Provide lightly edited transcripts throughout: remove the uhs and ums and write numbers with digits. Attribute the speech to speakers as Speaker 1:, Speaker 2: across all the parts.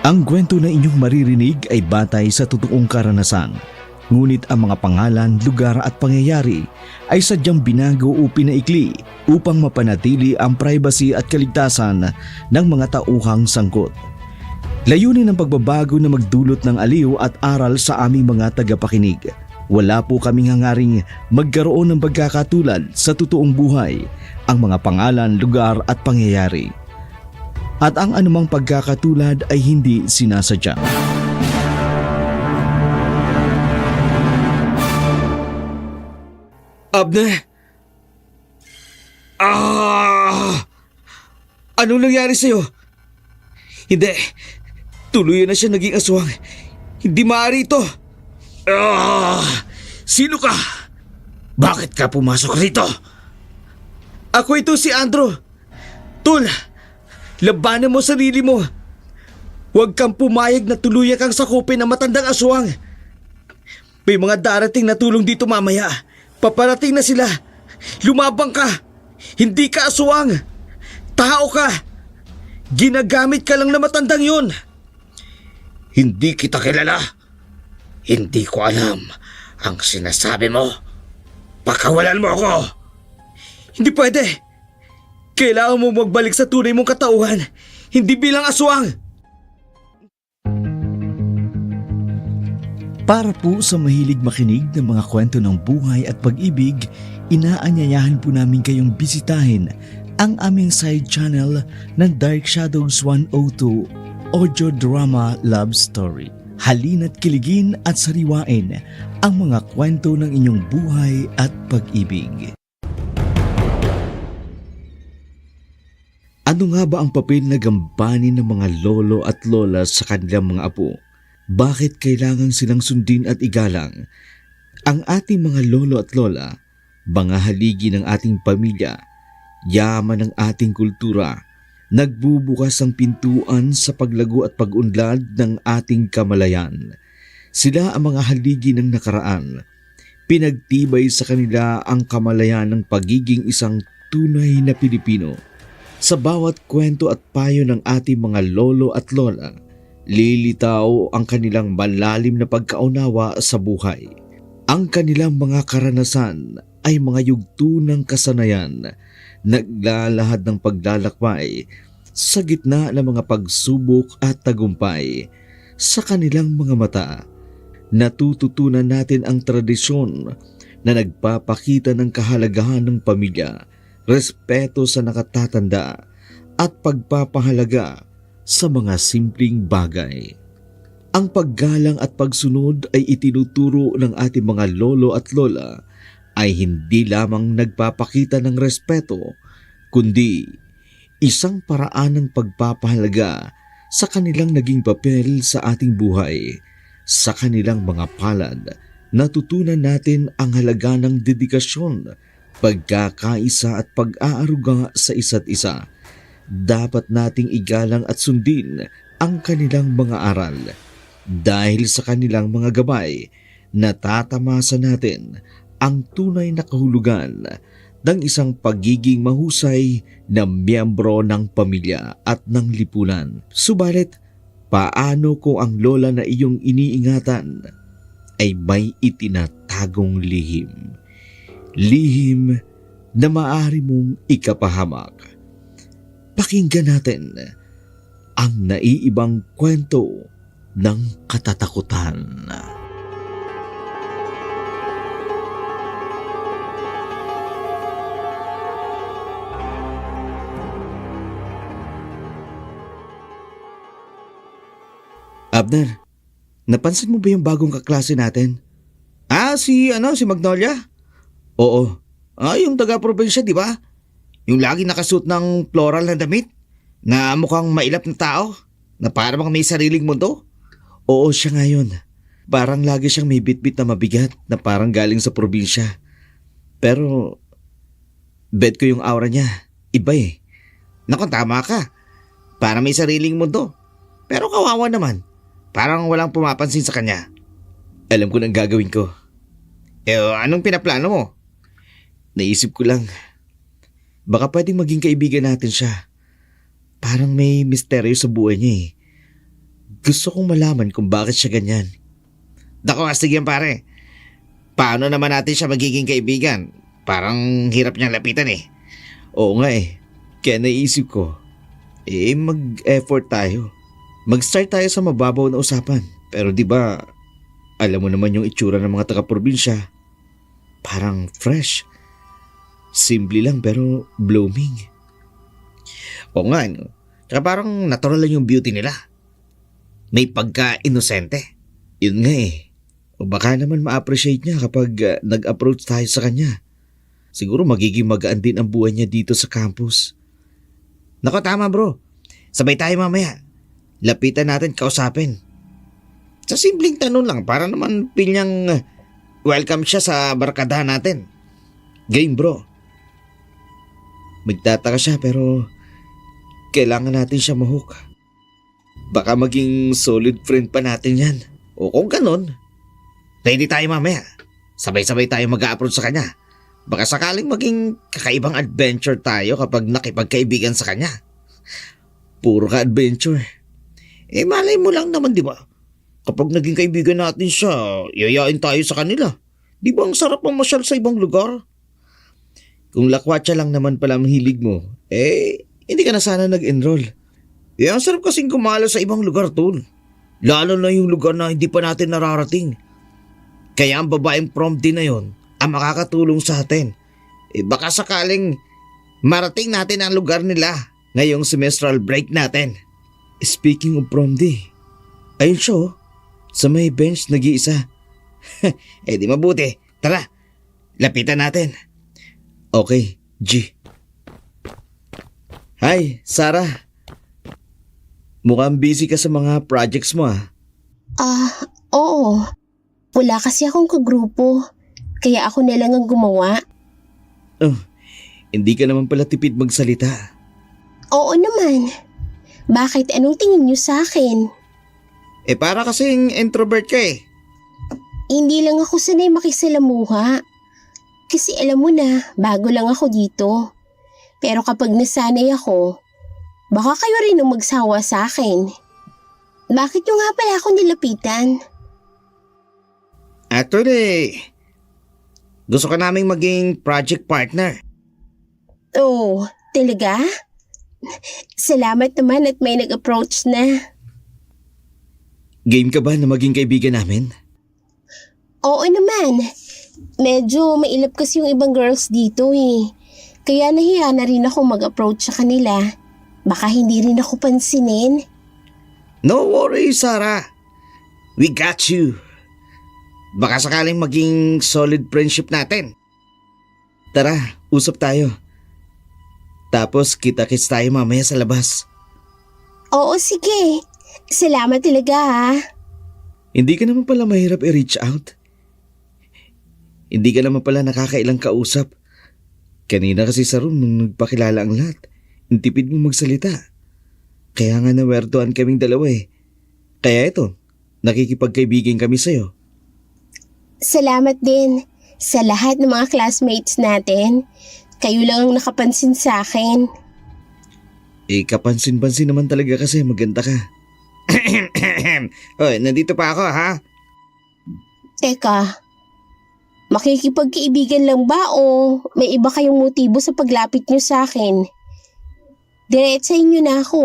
Speaker 1: Ang kwento na inyong maririnig ay batay sa totoong karanasan. Ngunit ang mga pangalan, lugar at pangyayari ay sadyang binago o pinaikli upang mapanatili ang privacy at kaligtasan ng mga tauhang sangkot. Layunin ng pagbabago na magdulot ng aliw at aral sa aming mga tagapakinig. Wala po kaming hangaring magkaroon ng pagkakatulad sa totoong buhay, ang mga pangalan, lugar at pangyayari. At ang anumang pagkakatulad ay hindi sinasadya.
Speaker 2: Abner! Anong nangyari sa'yo? Hindi. Tuluyan na siya naging aswang. Hindi maaari ito. Sino ka? Bakit ka pumasok rito? Ako ito si Andrew. Tul, labanan mo sarili mo. Huwag kang pumayag na tuluyan kang sakupin ng matandang aswang. May mga darating na tulong dito mamaya. Paparating na sila. Lumabang ka. Hindi ka aswang. Tao ka. Ginagamit ka lang na matandang yun. Hindi kita kilala. Hindi ko alam ang sinasabi mo. Pakawalan mo ako. Hindi pwede. Kailangan mo magbalik sa tunay mong katauhan. Hindi bilang aswang.
Speaker 1: Para po sa mahilig makinig ng mga kwento ng buhay at pag-ibig, inaanyayahan po namin kayong bisitahin ang aming side channel ng Dark Shadows 102 Audio Drama Love Story. Halina't kiligin at sariwain ang mga kwento ng inyong buhay at pag-ibig. Ano nga ba ang papel na gampanin ng mga lolo at lola sa kanilang mga apo? Bakit kailangan silang sundin at igalang? Ang ating mga lolo at lola, mga haligi ng ating pamilya, yaman ng ating kultura, nagbubukas ang pintuan sa paglago at pag-unlad ng ating kamalayan. Sila ang mga haligi ng nakaraan. Pinagtibay sa kanila ang kamalayan ng pagiging isang tunay na Pilipino. Sa bawat kwento at payo ng ating mga lolo at lola, lilitaw ang kanilang malalim na pagkaunawa sa buhay. Ang kanilang mga karanasan ay mga yugto ng kasanayan, naglalahad ng paglalakbay sa gitna ng mga pagsubok at tagumpay. Sa kanilang mga mata, natututunan natin ang tradisyon na nagpapakita ng kahalagahan ng pamilya, respeto sa nakatatanda at pagpapahalaga sa mga simpleng bagay. Ang paggalang at pagsunod ay itinuturo ng ating mga lolo at lola ay hindi lamang nagpapakita ng respeto, kundi isang paraan ng pagpapahalaga sa kanilang naging papel sa ating buhay. Sa kanilang mga palad, natutunan natin ang halaga ng dedikasyon, pagkakaisa at pag-aaruga sa isa't isa. Dapat nating igalang at sundin ang kanilang mga aral. Dahil sa kanilang mga gabay, natatamasa natin ang tunay na kahulugan ng isang pagiging mahusay na miyembro ng pamilya at ng lipunan. Subalit, paano kung ang lola na iyong iniingatan ay may itinatagong lihim? Lihim na maaari mong ikapahamak. Pakinggan natin ang naiibang kwento ng katatakutan.
Speaker 2: Abner, napansin mo ba yung bagong kaklase natin? Si Magnolia? Oo. Yung taga-probinsya, di ba? Yung lagi nakasuot ng floral na damit na mukhang mailap na tao na parang may sariling mundo.
Speaker 1: Oo, siya nga yun. Parang lagi siyang may bitbit na mabigat na parang galing sa probinsya. Pero, bet ko yung aura niya. Iba eh.
Speaker 2: Naku, tama ka. Parang may sariling mundo. Pero kawawa naman. Parang walang pumapansin sa kanya.
Speaker 1: Alam ko nang gagawin ko.
Speaker 2: Anong pinaplano mo?
Speaker 1: Naisip ko lang. Baka pwedeng maging kaibigan natin siya. Parang may misteryo sa buhay niya eh. Gusto kong malaman kung bakit siya ganyan.
Speaker 2: Dako, astig yan pare. Paano naman natin siya magiging kaibigan? Parang hirap niyang lapitan eh.
Speaker 1: Oo nga eh. Kaya naisip ko, mag-effort tayo. Mag-start tayo sa mababaw na usapan. Pero di ba, alam mo naman yung itsura ng mga taga-probinsya. Parang fresh. Simple lang pero blooming.
Speaker 2: Oo nga, no? Tsaka parang natural lang yung beauty nila. May pagka-inosente.
Speaker 1: Yun nga eh. O baka naman ma-appreciate niya kapag nag-approach tayo sa kanya. Siguro magiging magaan din ang buhay niya dito sa campus.
Speaker 2: Nako, tama bro. Sabay tayo mamaya. Lapitan natin, kausapin. Sa simpleng tanong lang, para naman pinyang welcome siya sa barkadahan natin.
Speaker 1: Game bro. Magtataka siya pero kailangan natin siya mahook. Baka maging solid friend pa natin yan.
Speaker 2: O kung ganon, ready tayo mamaya. Sabay-sabay tayo mag-a-approach sa kanya. Baka sakaling maging kakaibang adventure tayo kapag nakipagkaibigan sa kanya.
Speaker 1: Puro ka adventure.
Speaker 2: Malay mo lang naman, di ba? Kapag naging kaibigan natin siya, yayain tayo sa kanila. Di ba ang sarap mamasyal sa ibang lugar?
Speaker 1: Kung lakwatsa lang naman pala ang hilig mo, hindi ka na sana nag-enroll.
Speaker 2: Ang sarap kasing kumalo sa ibang lugar, tol. Lalo na yung lugar na hindi pa natin nararating. Kaya ang babaeng prom din na yon ang makakatulong sa atin. Baka sakaling marating natin ang lugar nila ngayong semestral break natin.
Speaker 1: Speaking of prom day, ayun siya oh, sa may bench nag-iisa.
Speaker 2: Di mabuti. Tara, lapitan natin.
Speaker 1: Okay, G. Hi, Sarah. Mukhang busy ka sa mga projects mo ah.
Speaker 3: Oo. Wala kasi akong kagrupo. Kaya ako na lang ang gumawa.
Speaker 1: Hindi ka naman pala tipid magsalita.
Speaker 3: Oo naman. Bakit? Anong tingin niyo sa akin?
Speaker 2: Para kasing introvert ka eh.
Speaker 3: Hindi lang ako sanay makisalamuha. Kasi alam mo na, bago lang ako dito. Pero kapag nasanay ako, baka kayo rin ang magsawa sa akin. Bakit nyo nga pala ako nilapitan?
Speaker 2: Actually, gusto ka naming maging project partner.
Speaker 3: Oh, talaga? Salamat naman at may nag-approach na.
Speaker 1: Game ka ba na maging kaibigan namin?
Speaker 3: Oo naman. Medyo mailap kasi yung ibang girls dito eh. Kaya nahiya na rin ako mag-approach sa kanila. Baka hindi rin ako pansinin.
Speaker 2: No worries, Sarah. We got you. Baka sakaling maging solid friendship natin.
Speaker 1: Tara, usap tayo. Tapos kita-kits tayo mamaya sa labas.
Speaker 3: Oo, sige. Salamat talaga ha.
Speaker 1: Hindi ka naman pala mahirap i-reach out. Hindi ka naman pala nakakailang kausap. Kanina kasi sa room nung nagpakilala ang lahat, intipid mo magsalita. Kaya nga nawertuhan kaming dalawa eh. Kaya ito, nakikipagkaibigan kami sa'yo.
Speaker 3: Salamat din sa lahat ng mga classmates natin. Kayo lang ang nakapansin sa akin.
Speaker 1: Kapansin-pansin naman talaga kasi maganda ka.
Speaker 2: Oy, nandito pa ako ha?
Speaker 3: Teka, makikipagkaibigan lang ba o may iba kayong motibo sa paglapit nyo sa akin? Diretsahin nyo na ako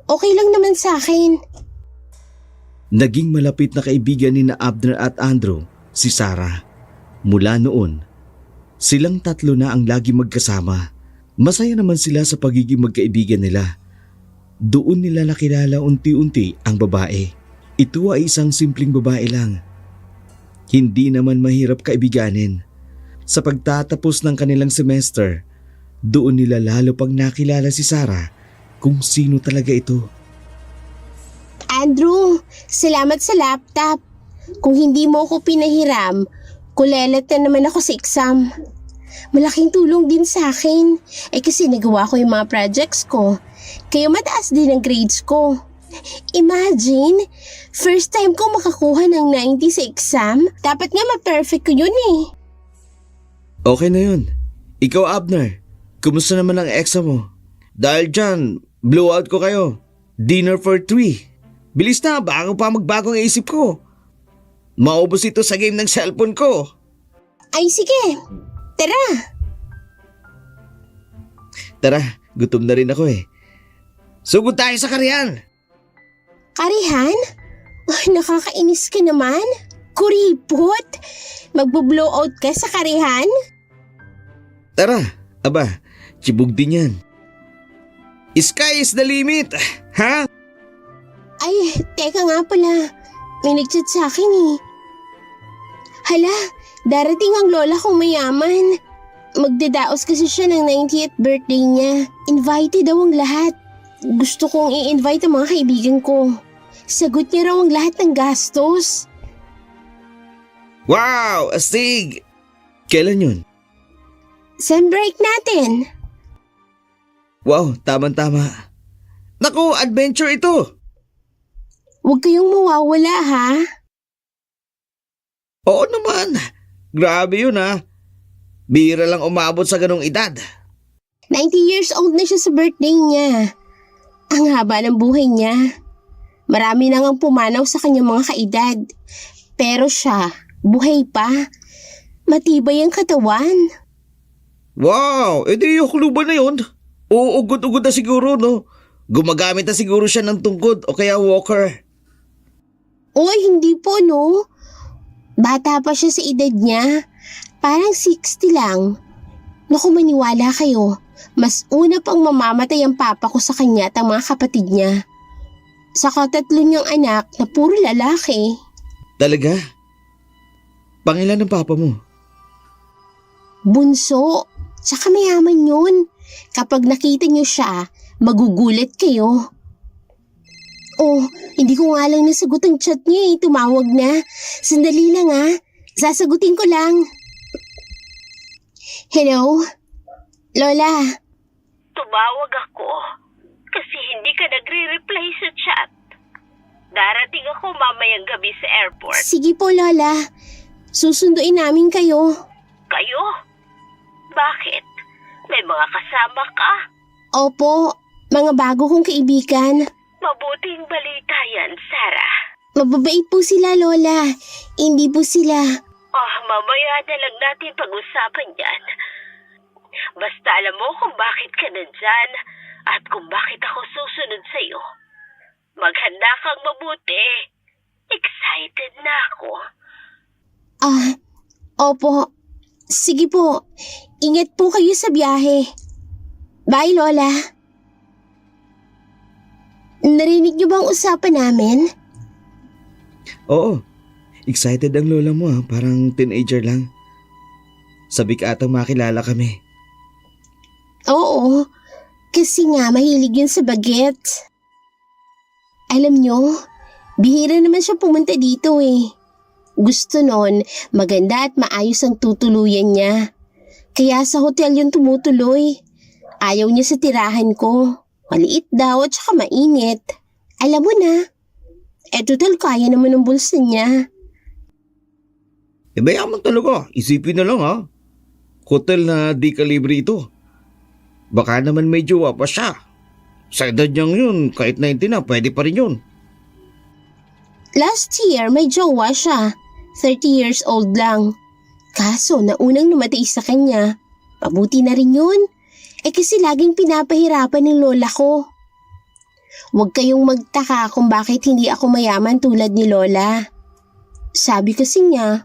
Speaker 3: Okay lang naman sa akin.
Speaker 1: Naging malapit na kaibigan ni na Abner at Andrew si Sarah. Mula noon, silang tatlo na ang lagi magkasama. Masaya naman sila sa pagiging magkaibigan nila. Doon nila nakilala unti-unti ang babae. Ito ay isang simpleng babae lang. Hindi naman mahirap kaibiganin. Sa pagtatapos ng kanilang semester, doon nila lalo pang nakilala si Sarah kung sino talaga ito.
Speaker 3: Andrew, salamat sa laptop. Kung hindi mo ako pinahiram, kulelat na naman ako sa exam. Malaking tulong din sa akin. Kasi nagawa ko yung mga projects ko. Kaya mataas din ang grades ko. Imagine, first time ko makakuha ng 90 sa exam. Dapat nga ma-perfect ko yun eh.
Speaker 1: Okay na yun. Ikaw Abner, kumusta naman ang exam mo?
Speaker 2: Dahil dyan, blowout ko kayo. Dinner for 3. Bilis na, bago pa magbago ang isip ko. Maubos ito sa game ng cellphone ko.
Speaker 3: Ay sige, tara.
Speaker 2: Tara, gutom na rin ako eh. Sugod tayo sa karyan.
Speaker 3: Karihan? Ay, nakakainis ka naman. Kuripot? Magbo-blowout ka sa karihan?
Speaker 2: Tara, aba, chibog din yan. Sky is the limit, ha?
Speaker 3: Ay, teka nga pala. May nag-chat sa akin eh. Hala, darating ang lola kong mayaman. Magdadaos kasi siya ng 90th birthday niya. Invited daw ang lahat. Gusto kong i-invite ang mga kaibigan ko. Sagot niya raw ang lahat ng gastos.
Speaker 2: Wow, astig! Kailan yun?
Speaker 3: Sem break natin.
Speaker 2: Wow, tama-tama. Naku, adventure ito!
Speaker 3: Huwag kayong mawawala ha.
Speaker 2: Oo naman. Grabe yun ha. Bihira lang umabot sa ganong edad.
Speaker 3: 90 years old na siya sa birthday niya. Ang haba ng buhay niya. Marami na ngang pumanaw sa kanyang mga kaedad. Pero siya, buhay pa. Matibay ang katawan.
Speaker 2: Wow, edi yung kluban na yun. Uugod-ugod na siguro, no? Gumagamit na siguro siya ng tungkod o kaya walker.
Speaker 3: Oy, hindi po no. Bata pa siya sa edad niya. Parang 60 lang. Naku, maniwala kayo. Mas una pang mamamatay ang papa ko sa kanya at ang mga kapatid niya. Saka 3 niyang anak na puro lalaki.
Speaker 2: Talaga? Pangilan ng papa mo?
Speaker 3: Bunso. Tsaka mayaman yun. Kapag nakita niyo siya, magugulat kayo. Oh, hindi ko nga lang nasagot ang chat niya eh. Tumawag na. Sandali lang ah. Sasagutin ko lang. Hello? Lola?
Speaker 4: Tumawag ako kasi hindi ka nagre-reply sa chat. Darating ako mamayang gabi sa airport.
Speaker 3: Sige po, Lola. Susunduin namin kayo.
Speaker 4: Kayo? Bakit? May mga kasama ka?
Speaker 3: Opo, mga bago kong kaibigan.
Speaker 4: Mabuting balita yan, Sarah.
Speaker 3: Mababait po sila, Lola. Hindi po sila.
Speaker 4: Oh, mamaya na lang natin pag-usapan yan. Basta alam mo kung bakit ka nandyan at kung bakit ako susunod sa'yo. Maghanda kang mabuti. Excited na ako.
Speaker 3: Opo. Sige po. Ingat po kayo sa biyahe. Bye, Lola. Narinig niyo ba ang usapan namin?
Speaker 2: Oo. Excited ang lola mo ha. Parang teenager lang. Sabi ka atang makilala kami.
Speaker 3: Oo. Kasi nga mahilig yun sa bagets. Alam niyo, bihira naman siya pumunta dito eh. Gusto nun, maganda at maayos ang tutuluyan niya. Kaya sa hotel yun tumutuloy. Ayaw niya sa tirahan ko. Maliit daw at saka mainit. Alam mo na. Total kaya naman ng bulsa niya.
Speaker 2: Mayaman talaga. Isipin na lang ha. Hotel na di kalibre ito. Baka naman may jowa pa siya. Sa edad niyang yun, kahit 90 na, pwede pa rin yun.
Speaker 3: Last year may jowa siya. 30 years old lang. Kaso naunang namatay sa kanya. Mabuti na rin yun. Kasi laging pinapahirapan ng lola ko. Huwag kayong magtaka kung bakit hindi ako mayaman tulad ni Lola. Sabi kasi niya,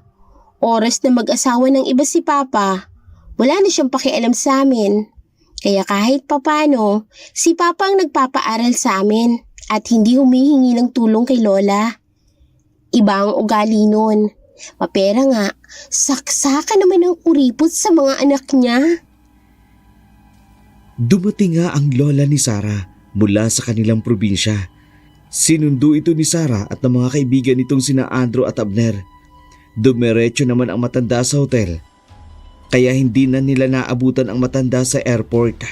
Speaker 3: oras na mag-asawa ng iba si Papa, wala na siyang pakialam sa amin. Kaya kahit papano, si Papa ang nagpapaaral sa amin at hindi humihingi ng tulong kay Lola. Iba ang ugali nun. Mapera nga, saksakan naman ng kuripot sa mga anak niya.
Speaker 1: Dumating nga ang lola ni Sarah mula sa kanilang probinsya. Sinundo ito ni Sarah at ng mga kaibigan nitong sina Andrew at Abner. Dumiretso naman ang matanda sa hotel. Kaya hindi na nila naabutan ang matanda sa airport.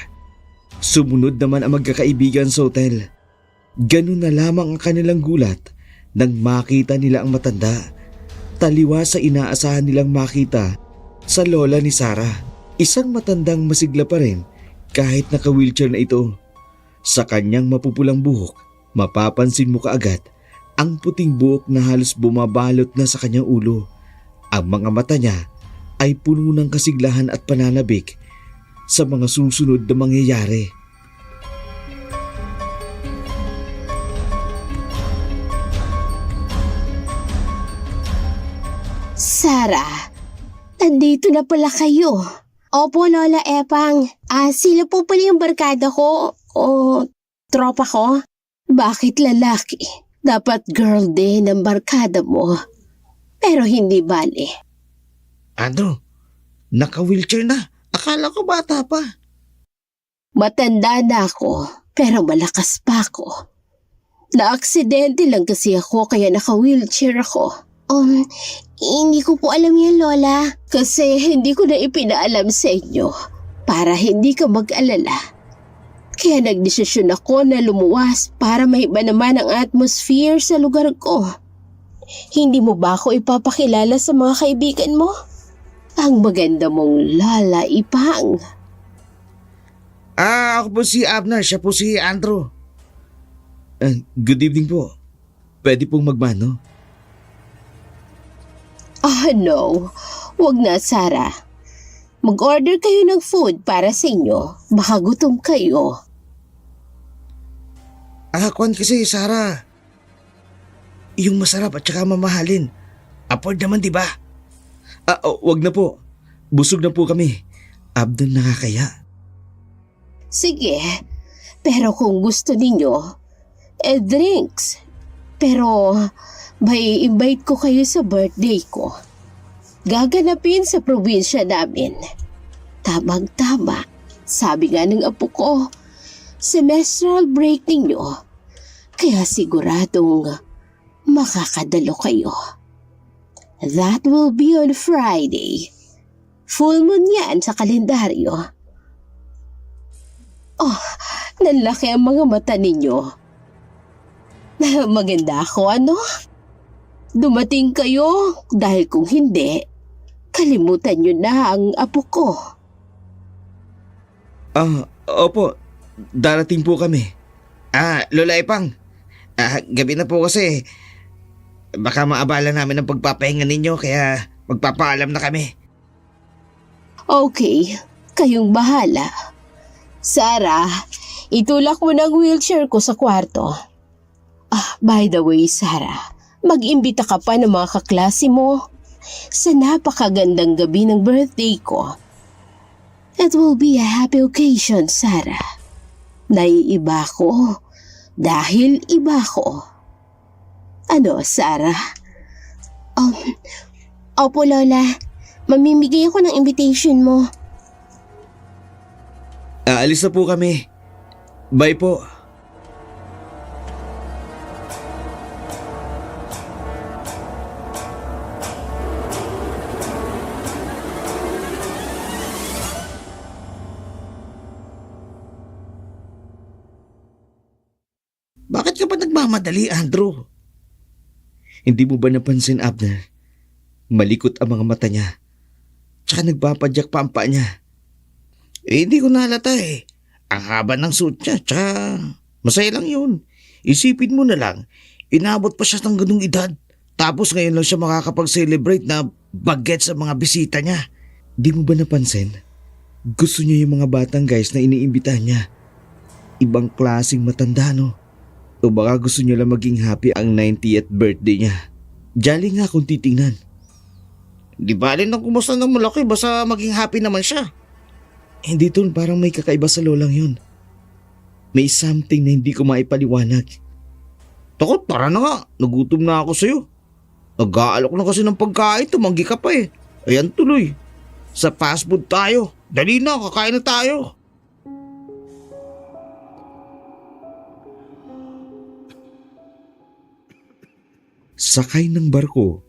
Speaker 1: Sumunod naman ang magkakaibigan sa hotel. Ganun na lamang ang kanilang gulat nang makita nila ang matanda. Taliwa sa inaasahan nilang makita sa lola ni Sarah. Isang matandang masigla pa rin kahit naka-wheelchair na ito. Sa kanyang mapupulang buhok, mapapansin mo kaagad ang puting buhok na halos bumabalot na sa kanyang ulo. Ang mga mata niya ay puno ng kasiglahan at pananabik sa mga susunod na mangyayari.
Speaker 3: Sarah, nandito na pala kayo. Opo, Lola Epang. Sila po pala yung barkada ko o tropa ko. Bakit lalaki? Dapat girl din ang barkada mo. Pero hindi bali.
Speaker 2: Andrew, naka-wheelchair na. Akala ko bata pa.
Speaker 3: Matanda na ako, pero malakas pa ako. Na-aksidente lang kasi ako kaya naka-wheelchair ako. Hindi ko po alam yan, Lola. Kasi hindi ko na ipinaalam sa inyo para hindi ka mag-alala. Kaya nagdesisyon ako na lumuwas para maiba naman ang atmosphere sa lugar ko. Hindi mo ba ako ipapakilala sa mga kaibigan mo? Ang maganda mong Lala Ipang.
Speaker 2: Ako po si Abner. Siya po si Andrew.
Speaker 1: Good evening po. Pwede pong magmano?
Speaker 3: No. Wag na, Sarah. Mag-order kayo ng food para sa inyo. Baka gutom kayo.
Speaker 2: Kwan kasi, Sarah. Yung masarap at saka mamahalin. Afford naman, di ba?
Speaker 1: Wag na po. Busog na po kami. Abdon nakakaya.
Speaker 3: Sige. Pero kung gusto ninyo, drinks. Pero may invite ko kayo sa birthday ko. Gaganapin sa probinsya namin. Tamang-tama. Sabi nga ng apo ko, semestral break ninyo. Kaya siguradong makakadalo kayo. That will be on Friday. Full moon yan sa kalendaryo. Nanlaki ang mga mata ninyo. Maganda ako, ano? Dumating kayo dahil kung hindi, kalimutan nyo na ang apo ko.
Speaker 1: Opo. Darating po kami.
Speaker 2: Lola Ipang. Gabi na po kasi. Baka maabala namin ang pagpapahinga ninyo kaya magpapaalam na kami.
Speaker 3: Okay, kayong bahala. Sarah, itulak mo ng wheelchair ko sa kwarto. By the way, Sarah, mag-imbita ka pa ng mga kaklase mo sa napakagandang gabi ng birthday ko. It will be a happy occasion, Sarah. Naiiba ko dahil iba ko. Ano, Sarah? Opo, Lola. Mamimigay ako ng invitation mo.
Speaker 1: Aalis na po kami. Bye po.
Speaker 2: Bakit ka ba nagmamadali, Andrew?
Speaker 1: Hindi mo ba napansin, Abner? Malikot ang mga mata niya. Tsaka nagpapadyak pa ang paa niya.
Speaker 2: Hindi ko nalata eh. Ang haba ng suit niya, tsaka masaya lang yun. Isipin mo na lang, inabot pa siya ng ganung edad. Tapos ngayon lang siya makakapag-celebrate na bagets sa mga bisita niya.
Speaker 1: Di mo ba napansin? Gusto niya yung mga batang guys na iniimbitahan niya. Ibang klaseng matanda, no? O baka gusto niya lang maging happy ang 90th birthday niya. Jolly nga kung titingnan.
Speaker 2: Di bali nang kumusta ng malaki, basta maging happy naman siya.
Speaker 1: Hindi tol, parang may kakaiba sa lolang yun. May something na hindi ko maipaliwanag.
Speaker 2: Takot, tara na nga. Nagutom na ako sa'yo. Nag-aalok na kasi ng pagkain, tumanggi ka pa eh. Ayan tuloy. Sa fast food tayo. Dali na, kakain na tayo.
Speaker 1: Sakay ng barko,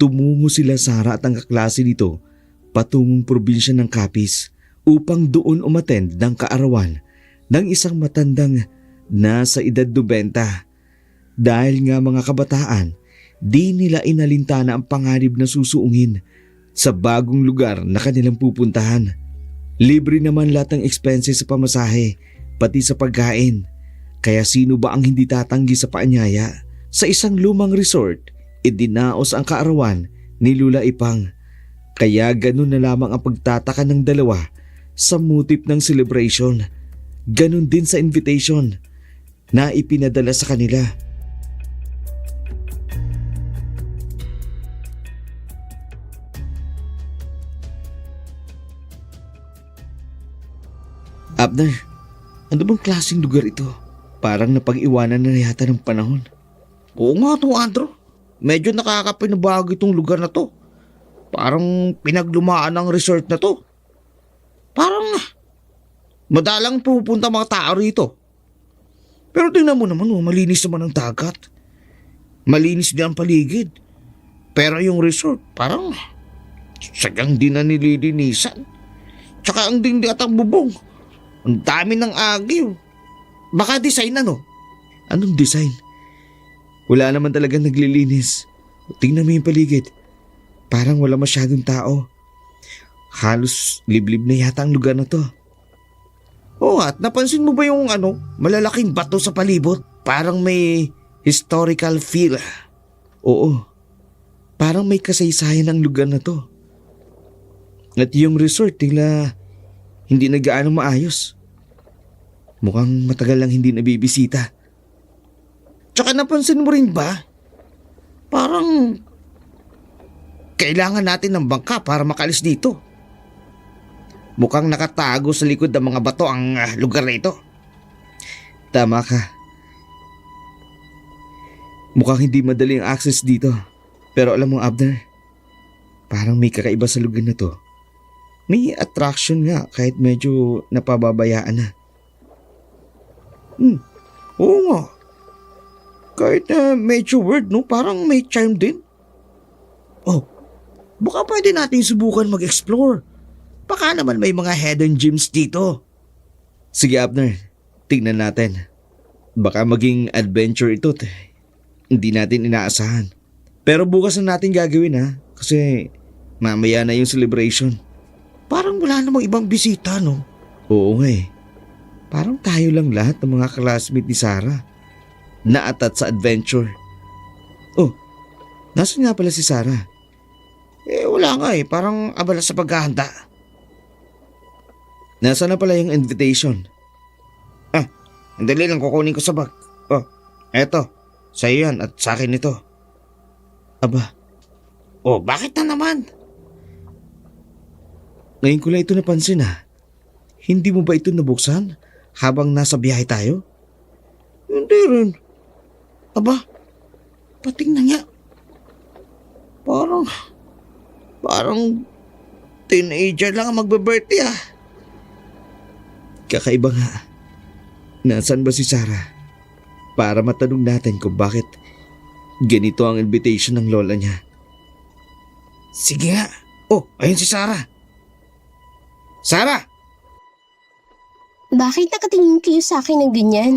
Speaker 1: tumungo sila Sarah at ang kaklase nito patungong probinsya ng Capiz upang doon umattend ng kaarawan ng isang matandang nasa edad 90. Dahil nga mga kabataan, di nila inalintana ang pangarib na susuungin sa bagong lugar na kanilang pupuntahan. Libre naman lahat ng expenses sa pamasahe, pati sa pagkain. Kaya sino ba ang hindi tatanggi sa paanyaya Sa isang lumang resort, idinaos ang kaarawan ni Lula Ipang. Kaya ganun na lamang ang pagtataka ng dalawa sa motif ng celebration. Ganun din sa invitation na ipinadala sa kanila. Abner, ano bang klaseng lugar ito? Parang napag-iwanan na yata ng panahon.
Speaker 2: Oo nga to, Andrew. Medyo nakakapinabago itong lugar na to. Parang pinaglumaan ng resort na to. Parang madalang pupunta mga tao rito. Pero tingnan mo naman, malinis naman ang dagat. Malinis din ang paligid. Pero yung resort, parang sagang din na nililinisan. Tsaka ang dingding at ang bubong. Ang dami ng agiw. Baka design no?
Speaker 1: Anong design? Wala naman talaga naglilinis. Tingnan mo yung paligid. Parang wala masyadong tao. Halos liblib na yata ang lugar na to.
Speaker 2: Oo, at napansin mo ba yung malalaking bato sa palibot? Parang may historical feel.
Speaker 1: Oo. Parang may kasaysayan ang lugar na to. At yung resort tila hindi na gaano maayos. Mukhang matagal lang hindi nabibisita.
Speaker 2: Tsaka napansin mo rin ba? Parang kailangan natin ng bangka para makalis dito. Mukhang nakatago sa likod ng mga bato ang lugar na ito.
Speaker 1: Tama ka. Mukhang hindi madali ang access dito. Pero alam mo, Abner, parang may kakaiba sa lugar na to. May attraction nga kahit medyo napababayaan na.
Speaker 2: Oo nga. Kahit medyo weird, no? Parang may charm din. Oh, baka pwede natin subukan mag-explore. Baka naman may mga hidden gems dito.
Speaker 1: Sige, Abner, tingnan natin. Baka maging adventure ito. Hindi natin inaasahan. Pero bukas na natin gagawin ha. Kasi mamaya na yung celebration.
Speaker 2: Parang wala namang ibang bisita, no?
Speaker 1: Oo nga eh. Parang tayo lang lahat ng mga classmate ni Sarah. Naatat sa adventure. Oh, nasan nga pala si Sarah?
Speaker 2: Wala nga eh. Parang abala sa paghahanda.
Speaker 1: Nasaan na pala yung invitation?
Speaker 2: Andali lang, kukunin ko sa bag. Oh, eto. Sa'yo yan at sa akin ito.
Speaker 1: Aba,
Speaker 2: Oh, bakit na naman?
Speaker 1: ngayon ko lang ito napansin ha. Hindi mo ba ito nabuksan habang nasa biyahe tayo?
Speaker 2: Hindi rin. Aba, patingnan niya. Parang teenager lang ang magbe-birthday ah.
Speaker 1: Kakaiba nga. Nasaan ba si Sarah? Para matanong natin kung bakit ganito ang invitation ng lola niya.
Speaker 2: Sige nga. Oh, ayun si Sarah. Sarah!
Speaker 3: Bakit nakatingin kayo sa akin ng ganyan?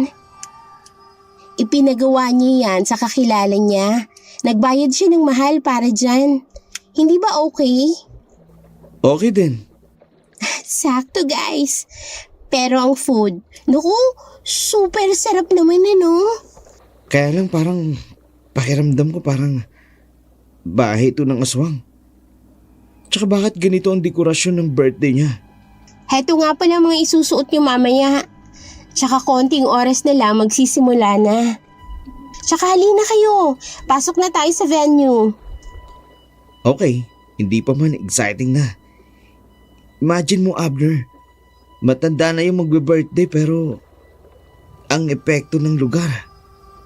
Speaker 3: Ipinagawa niya yan sa kakilala niya. Nagbayad siya ng mahal para dyan. Hindi ba okay?
Speaker 1: Okay din.
Speaker 3: Sakto guys. Pero ang food, naku, super sarap naman
Speaker 1: Kaya lang parang pakiramdam ko parang bahay ito ng aswang. Tsaka bakit ganito ang dekorasyon ng birthday niya?
Speaker 3: Heto nga pala mga isusuot niyo mamaya. Tsaka konting oras na lang magsisimula na. Tsaka halina kayo, pasok na tayo sa venue.
Speaker 1: Okay, hindi pa man exciting na. Imagine mo, Abner, matanda na yung magbe-birthday pero ang epekto ng lugar.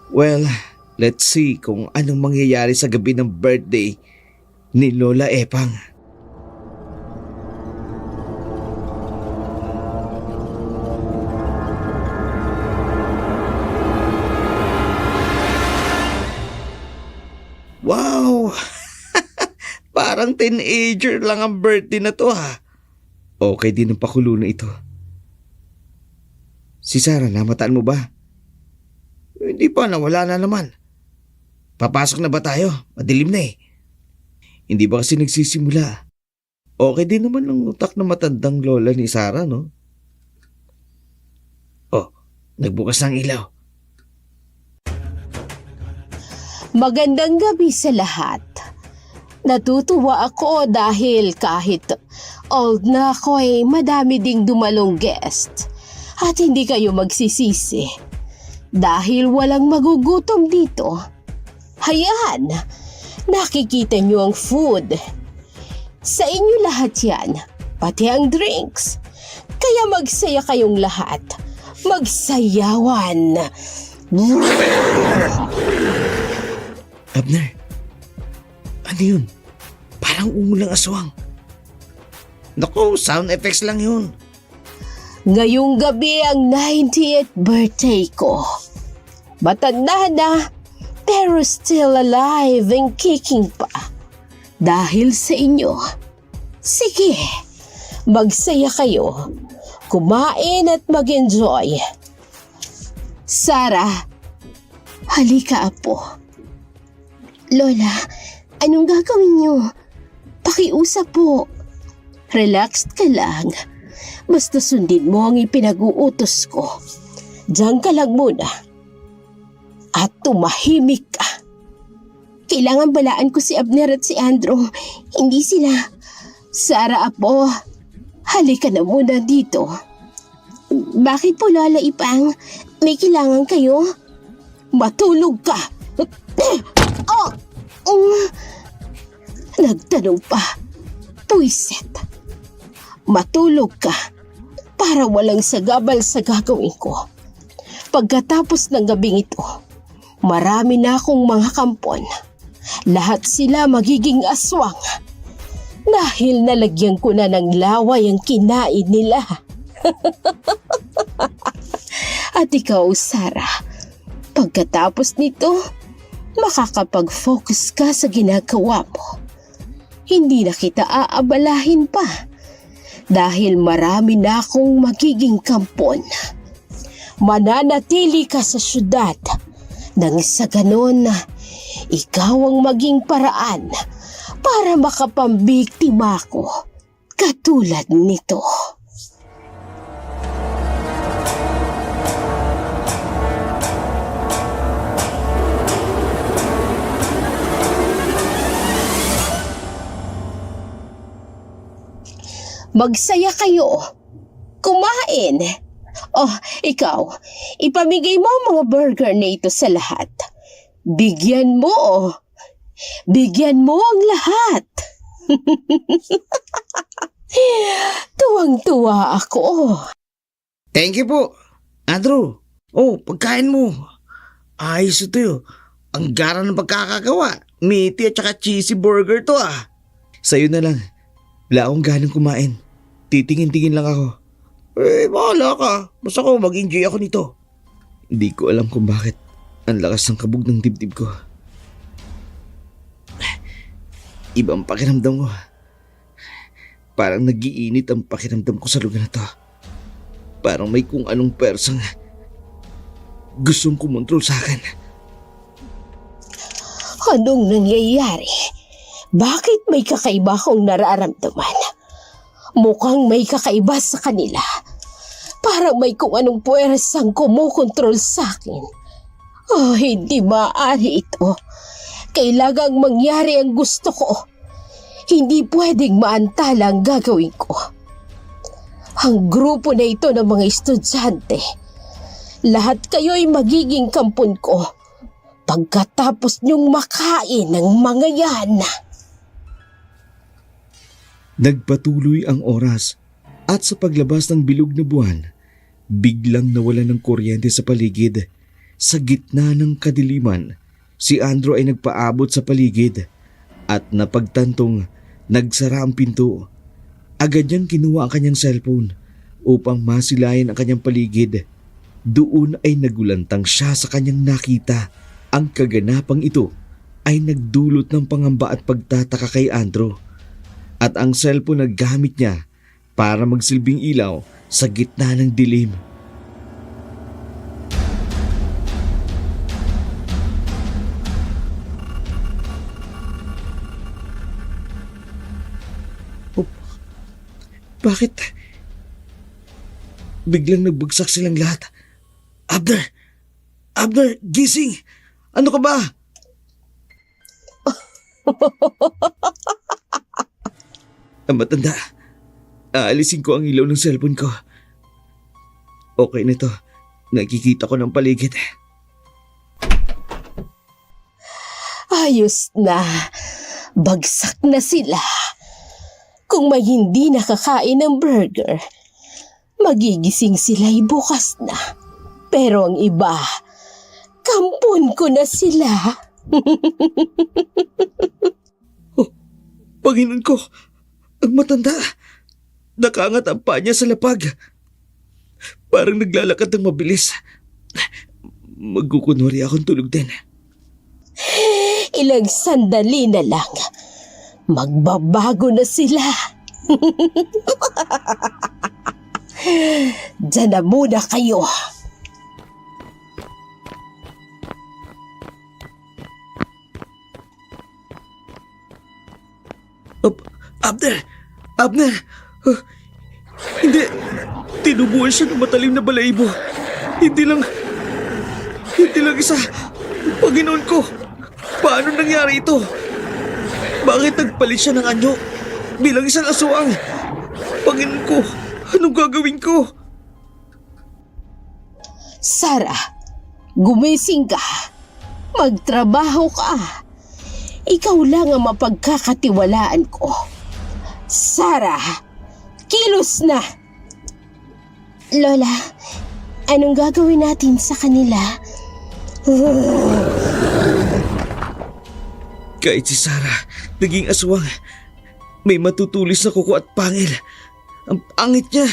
Speaker 1: Well, let's see kung anong mangyayari sa gabi ng birthday ni Lola Epang.
Speaker 2: Wow! Parang teenager lang ang birthday na to ha.
Speaker 1: Okay din ang pakulo na ito. Si Sarah, namataan mo ba?
Speaker 2: Hindi pa, nawala na naman. Papasok na ba tayo? Madilim na eh.
Speaker 1: Hindi ba kasi nagsisimula? Okay din naman ang utak ng matandang lola ni Sarah, no?
Speaker 2: Oh, nagbukas ng ilaw.
Speaker 3: Magandang gabi sa lahat. Natutuwa ako dahil kahit old na ako ay madami ding dumalong guest. At hindi kayo magsisisi. Dahil walang magugutom dito. Hayaan, nakikita niyo ang food. Sa inyo lahat yan, pati ang drinks. Kaya magsaya kayong lahat. Magsayawan.
Speaker 2: Abner, ano yun? Parang umulang aswang. Naku, sound effects lang yun.
Speaker 3: Ngayong gabi ang 90th birthday ko. Matanda na, pero still alive and kicking pa. Dahil sa inyo. Sige, magsaya kayo. Kumain at mag-enjoy. Sarah, halika apo. Lola, anong gagawin niyo? Pakiusap po. Relaxed ka lang. Basta sundin mo ang ipinag-uutos ko. Diyan ka lang muna. At tumahimik ka. Kailangan balaan ko si Abner at si Andrew. Hindi sila. Sarah apo, halika na muna dito. Bakit po Lola Ipang? May kailangan kayo? Matulog ka. Nagtanong pa. Puiset. Matulog ka para walang sagabal sa gagawin ko. Pagkatapos ng gabing ito, marami na akong mga kampon. Lahat sila magiging aswang. Dahil nalagyan ko na ng laway ang kinain nila. At ikaw, Sarah, pagkatapos nito, makakapag-focus ka sa ginagawa mo. Hindi na kita aabalahin pa dahil marami na akong magiging kampon. Mananatili ka sa syudad nang sa ganon, ikaw ang maging paraan para makapambiktima ko katulad nito. Magsaya kayo. Kumain. Oh, ikaw, ipamigay mo ang mga burger na ito sa lahat. Bigyan mo. Bigyan mo ang lahat. Tuwang-tuwa ako.
Speaker 2: Thank you po, Andrew. Oh, pagkain mo. Ayos ito yun. Ang gara ng pagkakagawa. Meaty at saka cheesy burger to ah.
Speaker 1: Sa'yo na lang. Wala akong ganang kumain. Titingin-tingin lang ako.
Speaker 2: Bahala ka. Basta ko mag-enjoy ako nito.
Speaker 1: Hindi ko alam kung bakit. Ang lakas ng kabog ng dibdib ko. Ibang pakiramdam ko. Parang nagiinit ang pakiramdam ko sa lugar na to. Parang may kung anong persang gustong kumontrol sa akin.
Speaker 3: Anong nangyayari? Bakit may kakaiba akong nararamdaman? Mukhang may kakaiba sa kanila. Parang may kung anong puwersang kumukontrol sa akin. Oh, hindi maaari ito. Kailangang mangyari ang gusto ko. Hindi pwedeng maantala ang gagawin ko. Ang grupo na ito ng mga estudyante, lahat kayo'y magiging kampon ko pagkatapos niyong makain ng mga yan.
Speaker 1: Nagpatuloy ang oras at sa paglabas ng bilog na buwan, biglang nawala ng kuryente sa paligid. Sa gitna ng kadiliman, si Andrew ay nagpaabot sa paligid at napagtantong nagsara ang pinto. Agad niyang kinuha ang kanyang cellphone upang masilayan ang kanyang paligid. Doon ay nagulantang siya sa kanyang nakita. Ang kaganapang ito ay nagdulot ng pangamba at pagtataka kay Andrew. At ang cellphone na gamit niya para magsilbing ilaw sa gitna ng dilim. Bakit? Biglang nagbagsak silang lahat.
Speaker 2: Abner! Abner, gising! Ano ka ba? Ang matanda, aalisin ko ang ilaw ng cellphone ko. Okay na to. Nakikita ko ng paligid.
Speaker 3: Ayos na. Bagsak na sila. Kung may hindi nakakain ng burger, magigising sila'y bukas na. Pero ang iba, kampon ko na sila.
Speaker 2: Panginoon ko, ang matanda. Nakaangat ang paa niya sa lapag. Parang naglalakad ng mabilis. Magkukunwari akong tulog din.
Speaker 3: Ilang sandali na lang, magbabago na sila. Diyan na muna kayo.
Speaker 2: Abner! Abner! Hindi! Tinubuan siya ng matalim na balahibo. Hindi lang isa. Panginoon ko! Paano nangyari ito? Bakit nagpalit siya ng anyo bilang isang aswang? Panginoon ko! Anong gagawin ko?
Speaker 3: Sarah, gumising ka. Magtrabaho ka. Ikaw lang ang mapagkakatiwalaan ko. Sarah, kilos na! Lola, anong gagawin natin sa kanila?
Speaker 2: Kahit si Sarah, naging aswang. May matutulis na kuko at pangil. Ang pangit niya.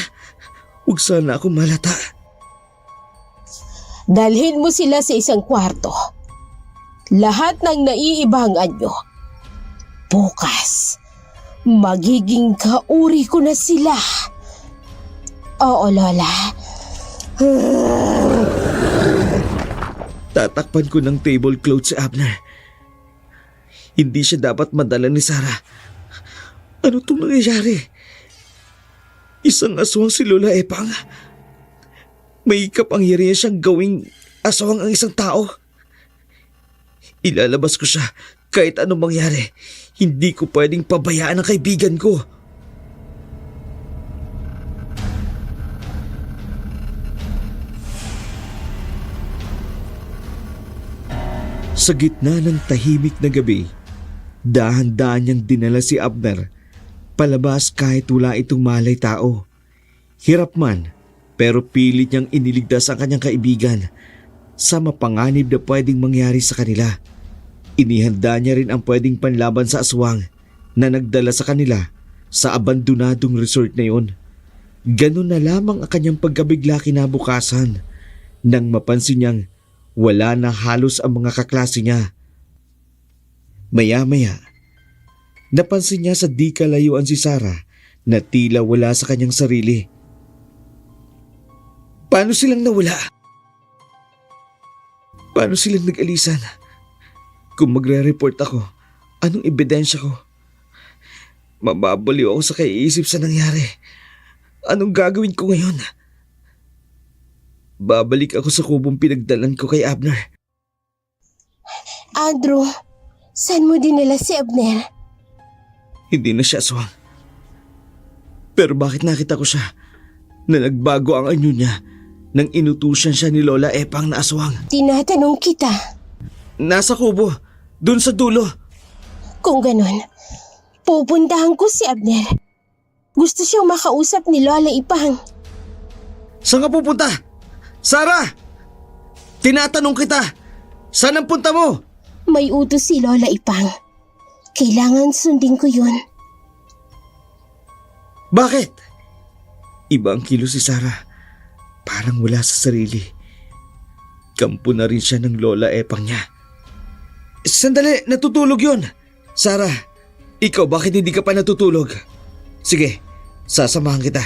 Speaker 2: Huwag sana ako malata.
Speaker 3: Dalhin mo sila sa isang kwarto. Lahat ng naiibang anyo. Bukas, magiging kauri ko na sila. Oo, Lola.
Speaker 2: Tatakpan ko ng tablecloth si Abner. Hindi siya dapat madala ni Sarah. Ano itong nangyayari? Isang aswang si Lola Epang. May kapangyarihan siyang gawing aswang ang isang tao. Ilalabas ko siya kahit anong mangyari. Hindi ko pwedeng pabayaan ang kaibigan ko. Sa gitna ng tahimik na gabi, dahan-dahan niyang dinala si Abner palabas kahit wala itong malay tao. Hirap man, pero pilit niyang iniligtas ang kanyang kaibigan sa mapanganib na pwedeng mangyari sa kanila. Inihanda niya rin ang pwedeng panlaban sa aswang na nagdala sa kanila sa abandonadong resort na yon. Ganun na lamang ang kanyang pagkabigla kinabukasan nang mapansin niyang wala na halos ang mga kaklase niya. Maya-maya, napansin niya sa di kalayuan si Sarah na tila wala sa kanyang sarili. Paano silang nawala? Paano silang nag-alisan? Kung magre-report ako, anong ebidensya ko? Mababaliw ako sa kaiisip sa nangyari. Anong gagawin ko ngayon? Babalik ako sa kubong pinagdalan ko kay Abner.
Speaker 3: Andrew, saan mo dinala si Abner?
Speaker 2: Hindi na siya aswang. Pero bakit nakita ko siya na nagbago ang anyo niya nang inutusan siya ni Lola Epang na aswang?
Speaker 3: Tinatanong kita.
Speaker 2: Nasa kubo, dun sa dulo.
Speaker 3: Kung ganun, pupuntahan ko si Abner. Gusto siyang makausap ni Lola Ipang.
Speaker 2: Saan ka pupunta? Sarah! Tinatanong kita, saan ang punta mo?
Speaker 3: May utos si Lola Ipang. Kailangan sundin ko yun.
Speaker 2: Bakit? Iba ang kilo si Sarah. Parang wala sa sarili. Kampo na rin siya ng Lola Epang niya. Sandali, natutulog yun. Sarah, ikaw bakit hindi ka pa natutulog? Sige, sasamahan kita.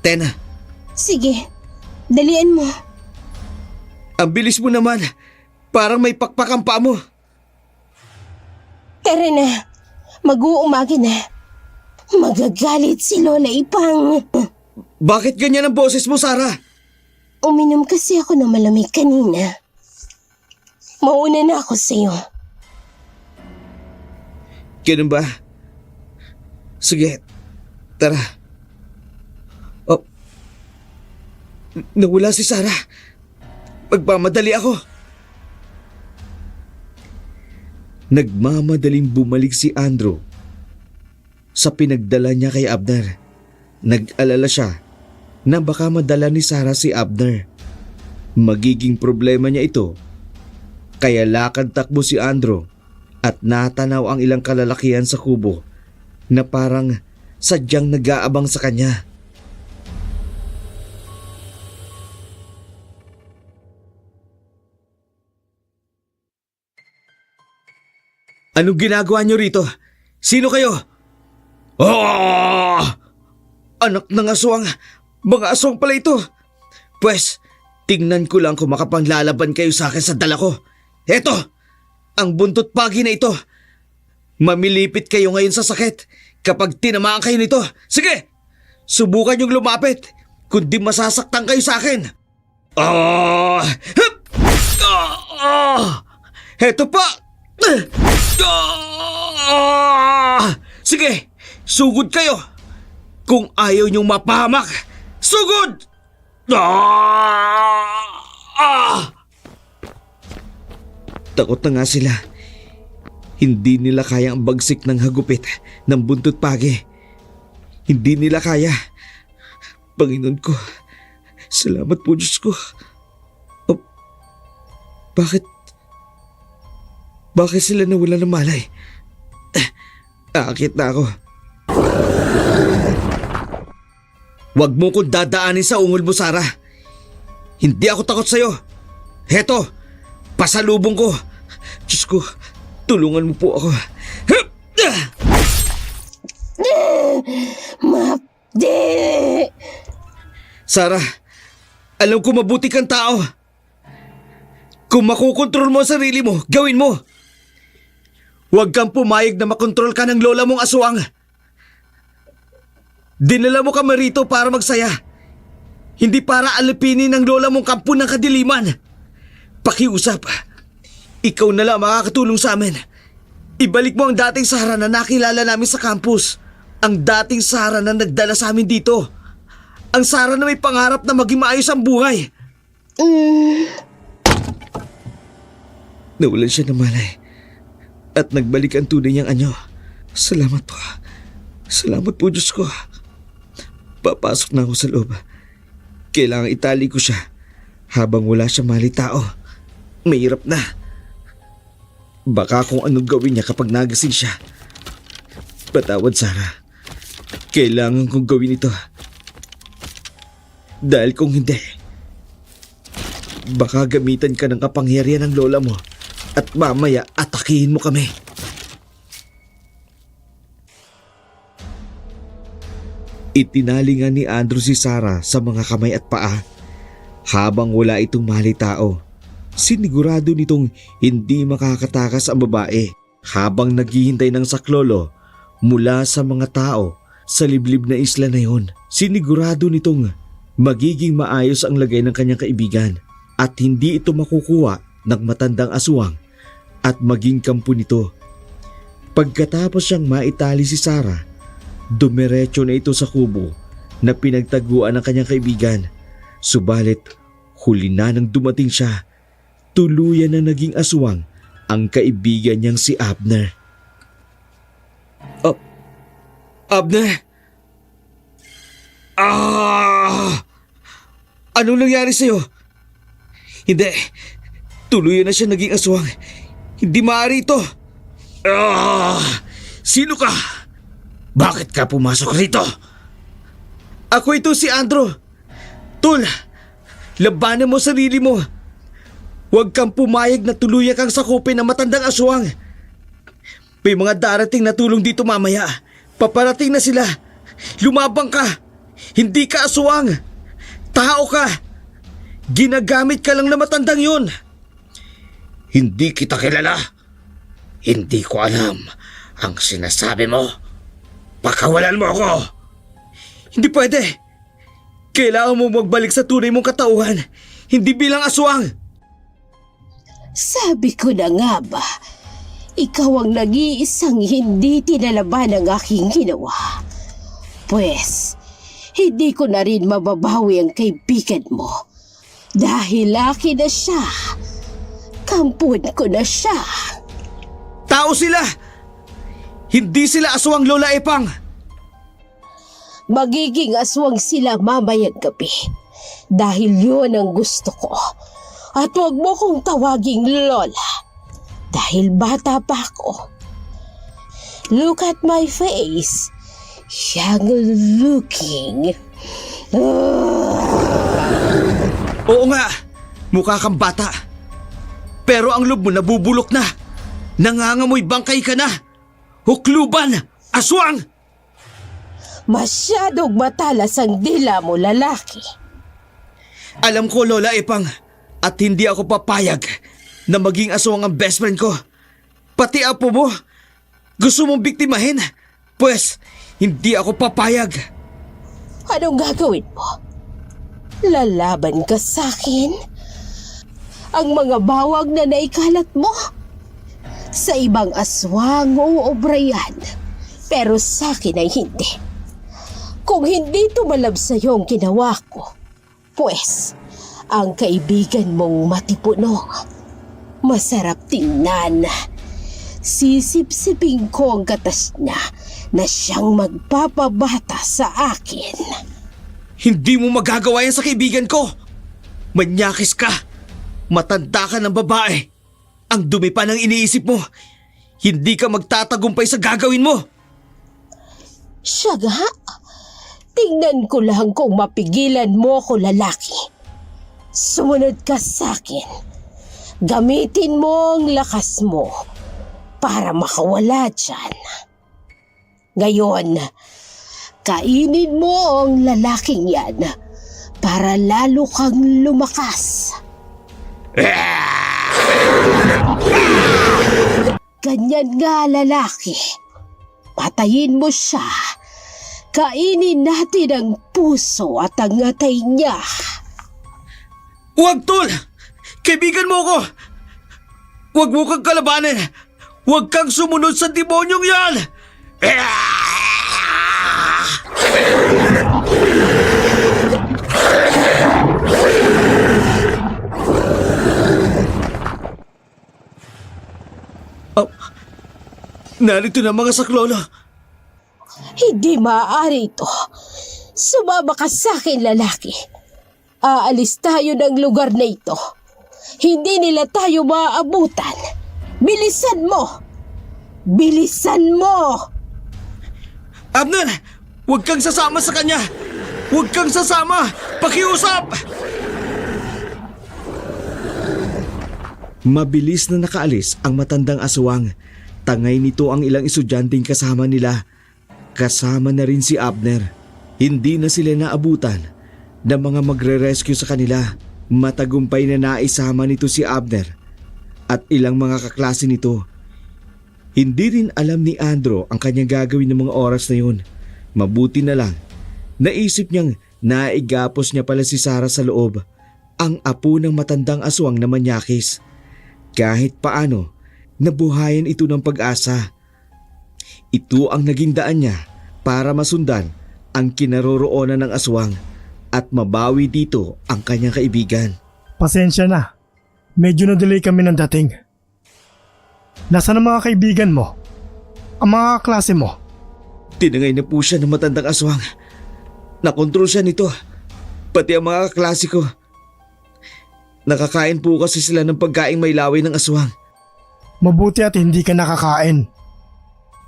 Speaker 2: Tena.
Speaker 3: Sige, dalian mo.
Speaker 2: Ang bilis mo naman. Parang may pakpak ang paa mo.
Speaker 3: Tara na, mag-uumaga na. Magagalit si Lola Ipang.
Speaker 2: Bakit ganyan ang boses mo, Sarah?
Speaker 3: Uminom kasi ako ng malamig kanina. Mauna na ako sa'yo.
Speaker 2: Ganun ba? Sige, tara. Oh, nawala si Sarah. Magmamadali ako.
Speaker 1: Nagmamadaling bumalik si Andrew sa pinagdala niya kay Abner. Nag-alala siya na baka madala ni Sarah si Abner. Magiging problema niya ito. Kaya lakad takbo si Andrew at natanaw ang ilang kalalakihan sa kubo na parang sadyang nag-aabang sa kanya.
Speaker 2: Anong ginagawa niyo rito? Sino kayo? Oh! Anak ng aswang! Mga aswang pala ito! Pwes, tingnan ko lang kung makapanglalaban kayo sa akin sa dala ko. Eto! Ang buntot pagi na ito! Mamilipit kayo ngayon sa sakit kapag tinamaan kayo nito. Sige! Subukan niyong lumapit kundi masasaktan kayo sa akin. Ah! Hup! Ah! Eto pa! Sige, sugod kayo. Kung ayaw niyong mapahamak, sugod!
Speaker 1: Takot na nga sila. Hindi nila kaya ang bagsik ng hagupit ng buntot pagi. Hindi nila kaya. Panginoon ko, salamat po Diyos ko. Oh, bakit sila nawala ng malay? Aakit na ako.
Speaker 2: Huwag mo kong dadaanin sa ungol mo, Sarah. Hindi ako takot sa'yo. Heto, pasalubong ko. Diyos ko, tulungan mo po ako.
Speaker 3: Mapdi!
Speaker 2: Sarah, alam ko mabuti kang tao. Kung makokontrol mo ang sarili mo, gawin mo. Huwag kang pumayag na makontrol ka ng lola mong aswang. Dinala mo kami rito para magsaya. Hindi para alipinin ng lola mong kampo ng kadiliman. Pakiusap. Ikaw na lang makakatulong sa amin. Ibalik mo ang dating Sarah na nakilala namin sa campus. Ang dating Sarah na nagdala sa amin dito. Ang Sarah na may pangarap na maging maayos ang buhay.
Speaker 1: Nawalan siya ng malay at nagbalik ang tunay niyang anyo. Salamat po. Salamat po Diyos ko. Papasok na ako sa loob. Kailangang itali ko siya habang wala siya mali tao. Mahirap na. Baka kung anong gawin niya kapag nagising siya. Patawad Sarah. Kailangan kong gawin ito. Dahil kung hindi, baka gamitan ka ng kapangyarihan ng lola mo at mamaya atakihin mo kami. Itinali nga ni Andrew si Sarah sa mga kamay at paa habang wala itong mali tao. Sinigurado nitong hindi makakatakas ang babae habang naghihintay ng saklolo mula sa mga tao sa liblib na isla na yun. Sinigurado nitong magiging maayos ang lagay ng kanyang kaibigan at hindi ito makukuha ng matandang aswang at maging kampo nito. Pagkatapos siyang maitali si Sarah, dumiretso na ito sa kubo na pinagtaguan ng kanyang kaibigan. Subalit huli na nang dumating siya, tuluyan na naging aswang ang kaibigan niyang si Abner.
Speaker 2: Abner! Anong nangyari sa'yo? Hindi. Tuluyan na siya naging aswang. Hindi maaari ito. Sino ka? Bakit ka pumasok rito? Ako ito si Andrew. Tul, labanan mo sarili mo. Huwag kang pumayag na tuluyan kang sakupin ng matandang aswang. May mga darating na tulong dito mamaya. Paparating na sila. Lumabang ka. Hindi ka aswang. Tao ka. Ginagamit ka lang na matandang yun. Hindi kita kilala. Hindi ko alam ang sinasabi mo. Pakawalan mo ako. Hindi pwede. Kailangan mo magbalik sa tunay mong katauhan. Hindi bilang aswang.
Speaker 3: Sabi ko na nga ba, ikaw ang nag-iisang hindi tinalaban ng aking ginawa. Pwes, hindi ko na rin mababawi ang kaibigan mo. Dahil akin na siya. Kampun ko na siya.
Speaker 2: Tao sila! Hindi sila aswang, Lola Epang!
Speaker 3: Magiging aswang sila mamayang gabi. Dahil yun ang gusto ko. At huwag mo kong tawaging Lola. Dahil bata pa ako. Look at my face. Young looking.
Speaker 2: Oo nga, mukha kang bata. Pero ang loob mo nabubulok na. Nangangamoy bangkay ka na. Hukluban! Aswang!
Speaker 3: Masyadong matalas ang dila mo, lalaki.
Speaker 2: Alam ko, Lola Epang, at hindi ako papayag na maging aswang ang best friend ko. Pati apo mo, gusto mong biktimahin? Pues, hindi ako papayag.
Speaker 3: Anong gagawin mo? Lalaban ka sa akin? Ang mga bawag na naikalat mo? Sa ibang aswang o obrayan, pero sa akin ay hindi. Kung hindi tumalab sa iyo ang ginawa ko, pues, ang kaibigan mong matipunong, masarap tingnan. Sisip-sipin ko ang gatas niya na siyang magpapabata sa akin.
Speaker 2: Hindi mo magagawa yan sa kaibigan ko. Manyakis ka. Matanda ka ng babae. Ang dumi pa ng iniisip mo. Hindi ka magtatagumpay sa gagawin mo.
Speaker 3: Siya nga. Tingnan ko lang kung mapigilan mo ko, lalaki. Sumunod ka sa akin. Gamitin mo ang lakas mo para makawala dyan. Ngayon, kainin mo ang lalaking yan para lalo kang lumakas. Ganyan nga, lalaki. Patayin mo siya. Kainin natin ang puso at ang atay niya.
Speaker 2: Huwag, Tol! Kaibigan mo ko! Huwag mo kang kalabanin! Huwag kang sumunod sa demonyong yan! Oh, narito na mga saklolo.
Speaker 3: Hindi maaari ito. Sumama ka sa akin, lalaki. Aalis tayo ng lugar na ito. Hindi nila tayo maaabutan. Bilisan mo! Bilisan mo!
Speaker 2: Abner! Huwag kang sasama sa kanya! Huwag kang sasama! Pakiusap!
Speaker 1: Mabilis na nakaalis ang matandang aswang. Tangay nito ang ilang estudyanteng kasama nila. Kasama na rin si Abner. Hindi na sila naabutan ng mga magre-rescue sa kanila. Matagumpay na naisama nito si Abner at ilang mga kaklase nito. Hindi rin alam ni Andrew ang kanyang gagawin ng mga oras na yun. Mabuti na lang, naisip niyang naigapos niya pala si Sarah sa loob, ang apo ng matandang aswang na manyakis. Kahit paano, nabuhayan ito ng pag-asa. Ito ang naging daan niya para masundan ang kinaroroonan ng aswang at mabawi dito ang kanyang kaibigan.
Speaker 5: Pasensya na. Medyo na-delay kami ng dating. Nasaan ang mga kaibigan mo? Ang mga klase mo?
Speaker 2: Tinangay na po siya ng matandang aswang. Nakontrol siya nito. Pati ang mga kaklase ko. Nakakain po kasi sila ng pagkaing may laway ng aswang.
Speaker 5: Mabuti at hindi ka nakakain.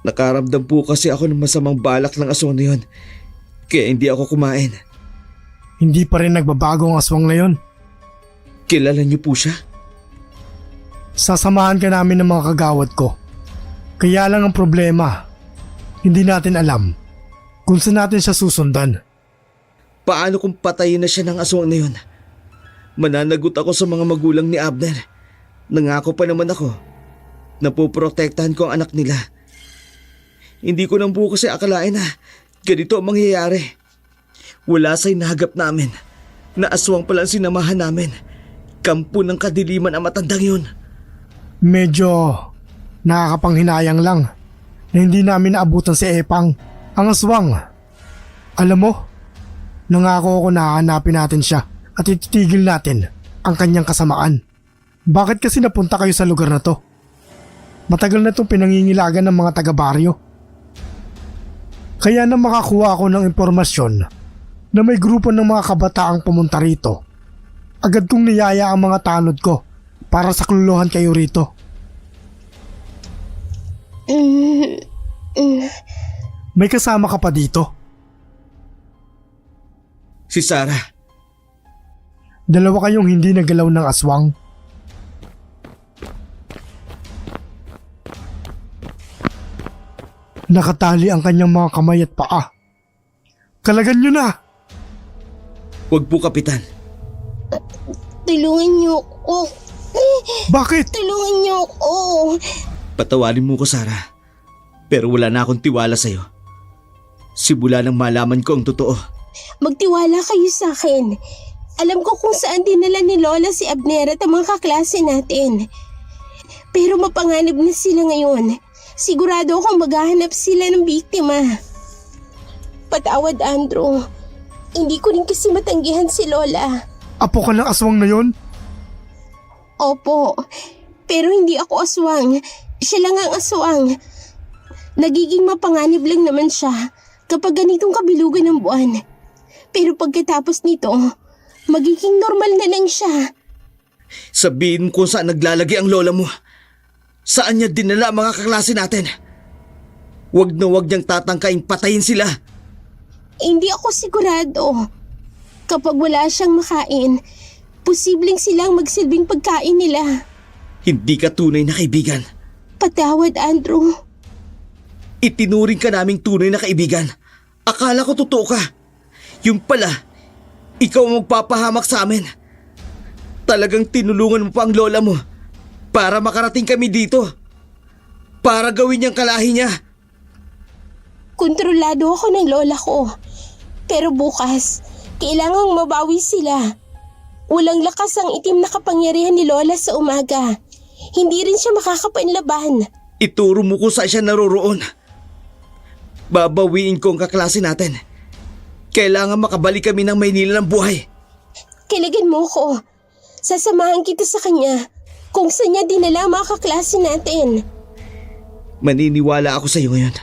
Speaker 2: Nakaramdam po kasi ako ng masamang balak ng aswang na yun. Kaya hindi ako kumain.
Speaker 5: Hindi pa rin nagbabago ang aswang na yon.
Speaker 2: Kilala niyo po siya?
Speaker 5: Sasamahan ka namin ng mga kagawad ko. Kaya lang ang problema, hindi natin alam kung saan natin siya susundan.
Speaker 2: Paano kung patayin na siya ng aswang na yun? Mananagot ako sa mga magulang ni Abner. Nangako pa naman ako na poprotektahan ko ang anak nila. Hindi ko nang po kasi akalain na ganito ang mangyayari. Wala sa'y nahagap namin na aswang pala ang sinamahan namin. Kampo ng kadiliman ang matandang yun.
Speaker 5: Medyo Nakakapanghinayang lang na hindi namin naabutan si Epang, ang aswang. Alam mo, nangako ako na hahanapin natin siya at ititigil natin ang kanyang kasamaan. Bakit kasi napunta kayo sa lugar na to? Matagal na itong pinangingilagan ng mga taga-baryo. Kaya na makakuha ako ng impormasyon na may grupo ng mga kabataang pumunta rito, agad kong niyaya ang mga tanod ko para saklolohan kayo rito. May kasama ka pa dito?
Speaker 2: Si Sarah.
Speaker 5: Dalawa kayong hindi nagalaw ng aswang. Nakatali ang kanyang mga kamay at paa. Kalagan nyo na!
Speaker 2: Huwag po, Kapitan.
Speaker 3: Tulungan niyo ako.
Speaker 5: Bakit?
Speaker 3: Tulungan niyo ako.
Speaker 2: Patawarin mo ko, Sarah. Pero wala na akong tiwala sa'yo. Simula nang malaman ko ang totoo.
Speaker 3: Magtiwala kayo sa akin. Alam ko kung saan dinala ni Lola si Abner at ang mga kaklase natin. Pero mapanganib na sila ngayon. Sigurado akong maghahanap sila ng biktima. Patawad, Andrew. Hindi ko rin kasi matanggihan si Lola.
Speaker 5: Apo ka ng aswang na yon?
Speaker 3: Opo. Pero hindi ako aswang. Siya lang ang aswang. Nagiging mapanganib lang naman siya kapag ganitong kabilugan ng buwan. Pero pagkatapos nito, magiging normal na lang siya.
Speaker 2: Sabihin ko saan naglalagay ang lola mo. Saan niya dinala ang mga kaklase natin? Huwag na huwag niyang tatangkaing patayin sila.
Speaker 3: Hindi ako sigurado. Kapag wala siyang makain, posibleng silang magsilbing pagkain nila.
Speaker 2: Hindi ka tunay na kaibigan.
Speaker 3: Patawad, Andrew.
Speaker 2: Itinuring ka naming tunay na kaibigan. Akala ko totoo ka. Yung pala, ikaw ang magpapahamak sa amin. Talagang tinulungan mo pa ang lola mo para makarating kami dito. Para gawin niyang kalahi niya.
Speaker 3: Kontrolado ako ng lola ko. Pero bukas, kailangang mabawi sila. Walang lakas ang itim na kapangyarihan ni Lola sa umaga. Hindi rin siya makakapanlaban.
Speaker 2: Ituro mo kung saan siya naroroon. Babawiin ko ang kaklase natin. Kailangan makabalik kami ng Maynila ng buhay.
Speaker 3: Kailagan mo ko. Sasamahan kita sa kanya kung saan niya dinala ang mga kaklase natin.
Speaker 2: Maniniwala ako sa iyo ngayon.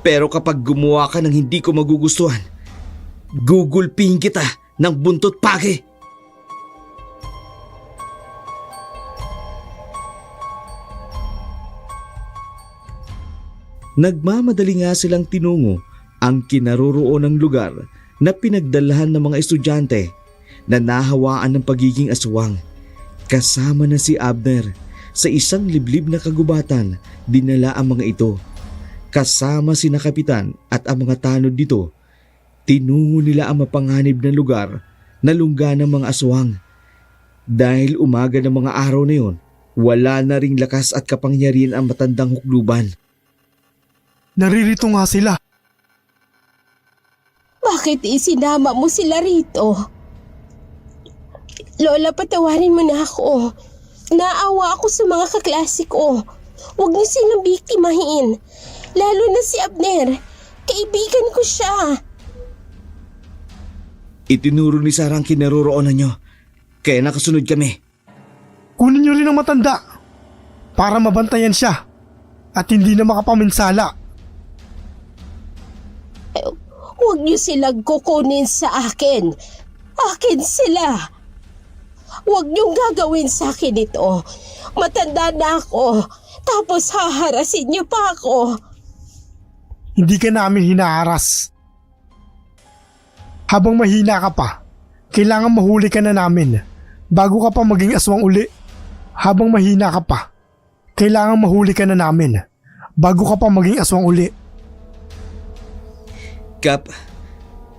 Speaker 2: Pero kapag gumawa ka ng hindi ko magugustuhan, gugulpihin kita ng buntot pagi.
Speaker 1: Nagmamadali nga silang tinungo ang kinaroroon ng lugar na pinagdalahan ng mga estudyante na nahawaan ng pagiging aswang. Kasama na si Abner. Sa isang liblib na kagubatan, dinala ang mga ito. Kasama sina Kapitan at ang mga tanod dito, tinungo nila ang mapanganib na lugar na lungga ng mga aswang. Dahil umaga ng mga araw na yon, wala na ring lakas at kapangyarihan ang matandang hukluban.
Speaker 5: Naririto nga sila.
Speaker 3: Bakit isinama mo sila rito? Lola, patawarin mo na ako. Naawa ako sa mga kaklase ko. Huwag niyo silang biktimahin. Lalo na si Abner. Kaibigan ko siya.
Speaker 2: Itinuro ni Sarah ang kinaroroonan nyo. Kaya nakasunod kami.
Speaker 5: Kunin niyo rin ang matanda para mabantayan siya at hindi na makapaminsala.
Speaker 3: Huwag niyo silang kukunin sa akin. Akin sila. Huwag niyong gagawin sa akin ito. Matanda na ako. Tapos haharasin niyo pa ako.
Speaker 5: Hindi ka namin hinaharas. Habang mahina ka pa, kailangan mahuli ka na namin bago ka pa maging aswang uli. Habang mahina ka pa, kailangan mahuli ka na namin bago ka pa maging aswang uli.
Speaker 2: Kap,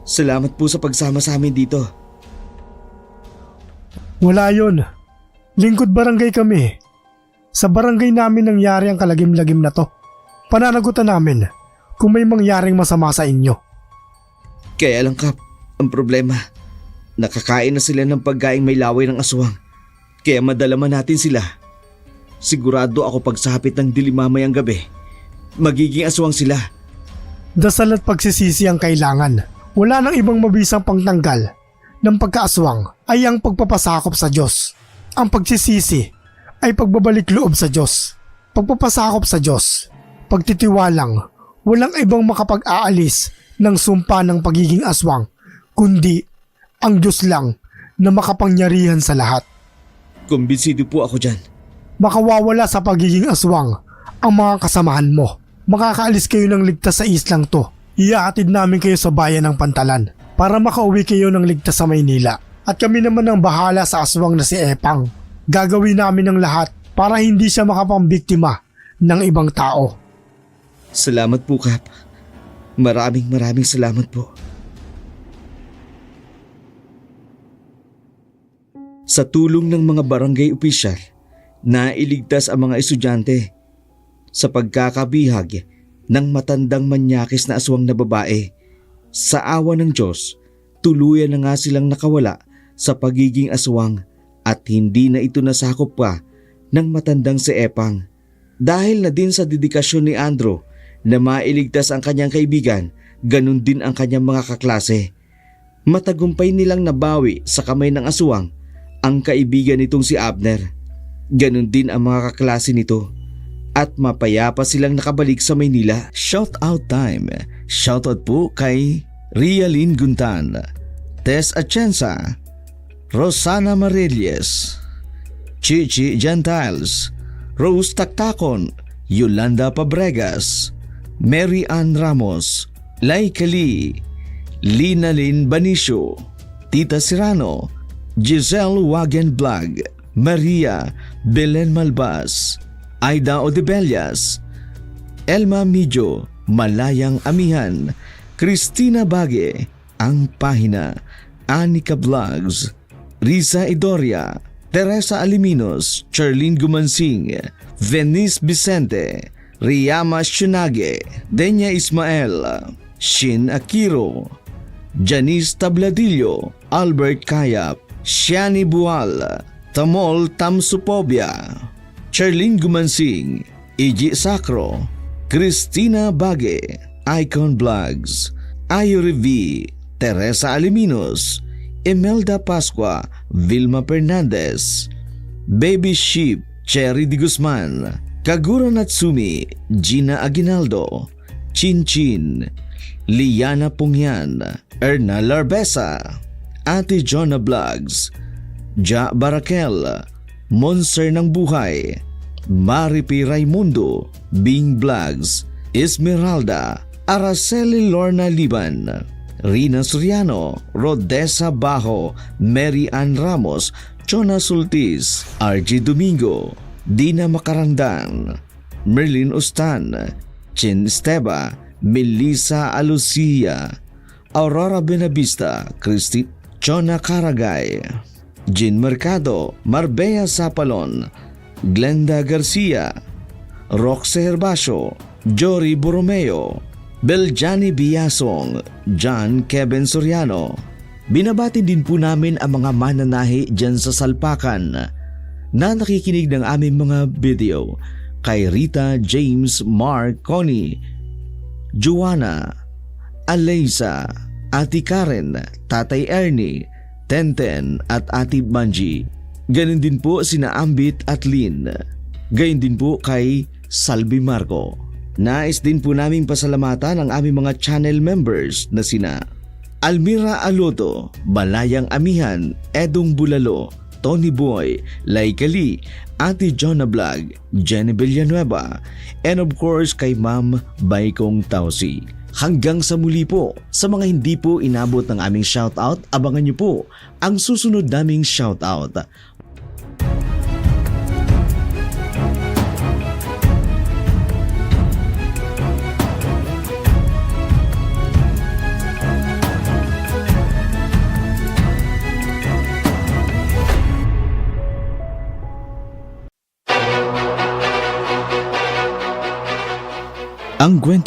Speaker 2: salamat po sa pagsama sa amin dito.
Speaker 5: Wala yon. Lingkod barangay kami. Sa barangay namin nangyari ang kalagim-lagim na to. Pananagutan namin kung may mangyaring masama sa inyo.
Speaker 2: Kaya lang, Kap, ang problema, nakakain na sila ng pagkaing may laway ng aswang. Kaya madalaman natin sila. Sigurado ako pagsapit ng dilim mamayang gabi, magiging aswang sila.
Speaker 5: Dasal at pagsisisi ang kailangan. Wala nang ibang mabisang pangtanggal ng pagkaaswang ay ang pagpapasakop sa Diyos. Ang pagsisisi ay pagbabalik loob sa Diyos. Pagpapasakop sa Diyos, pagtitiwalang walang ibang makapag-aalis ng sumpa ng pagiging aswang, kundi ang Diyos lang na makapangyarihan sa lahat.
Speaker 2: Kumbinsido po ako dyan.
Speaker 5: Makawawala sa pagiging aswang ang mga kasamahan mo. Makakaalis kayo ng ligtas sa islang to. Ihahatid namin kayo sa bayan ng Pantalan para makauwi kayo ng ligtas sa Maynila. At kami naman ang bahala sa aswang na si Epang. Gagawin namin ang lahat para hindi siya makapambiktima ng ibang tao.
Speaker 2: Salamat po, Kap. Maraming salamat po. Sa tulong ng mga barangay opisyal, nailigtas ang mga estudyante sa pagkakabihag ng matandang manyakis na aswang na babae. Sa awa ng Diyos, tuluyan na nga silang nakawala sa pagiging aswang at hindi na ito nasakop pa ng matandang si Epang. Dahil na din sa dedikasyon ni Andrew na mailigtas ang kanyang kaibigan, ganun din ang kanyang mga kaklase. Matagumpay nilang nabawi sa kamay ng aswang ang kaibigan nitong si Abner. Ganun din ang mga kaklase nito. At mapayapa silang nakabalik sa Maynila. Shout out time. Shout out po kay Rialyn Guntan, Tess Atienza, Rosana Marilles, Chichi Gentiles, Rose Taktakon, Yolanda Pabregas, Mary Ann Ramos, Laika Lee, Lina Lynn Banicio, Tita Serrano, Giselle Wagenblog, Maria Belen Malbas, Aida Odebellas, Elma Midjo, Malayang Amihan, Christina Bage, Ang Pahina, Anika Vlogs, Risa Idoria, Teresa Aliminos, Charlene Gumansing, Venice Vicente, Riyama Shunage, Denya Ismael, Shin Akiro, Janice Tabladillo, Albert Kayap, Shiani Bual, Tamol Tamsupobia, Charlene Gumansing, Iji Sacro, Christina Bage, Icon Vlogs, Ayuri V, Teresa Aliminos, Imelda Pascua, Vilma Fernandez, Baby Sheep, Cherry Di Guzman, Kagura Natsumi, Gina Aguinaldo, Chin Chin, Liana Pungyan, Erna Larbesa, Ate Jonah Vlogs, Ja Barakel, Monster ng Buhay, Maripi Raimundo, Bing Vlogs, Esmeralda, Araceli Lorna Liban, Rina Soriano, Rodessa Bajo, Mary Ann Ramos, Chona Sultis, RG Domingo, Dina Makarandan, Merlin Ustan, Chin Esteba, Melissa Alucia, Aurora Benavista, Christy Chona Caragay, Jean Mercado, Marbella Sapalon, Glenda Garcia, Roxe Herbacio, Jory Borromeo, Beljani Biasong, John Kevin Soriano. Binabati din po namin ang mga mananahi dyan sa Salpakan na nakikinig ng aming mga video kay Rita, James, Mark, Connie, Joanna, Alaysa, Ate Karen, Tatay Ernie, Tenten at Ate Banji. Ganon din po sina Ambit at Lynn. Gayon din po kay Salvi Marco. Nais din po naming pasalamatan ang aming mga channel members na sina Almira Aloto, Balayang Amihan, Edong Bulalo, Tony Boy, Laika Lee, Ate Jonah Vlog, Jenny Villanueva, and of course kay Ma'am Baikong Tausi. Hanggang sa muli po, sa mga hindi po inabot ng aming shoutout, abangan niyo po ang susunod naming shoutout. Ang kwento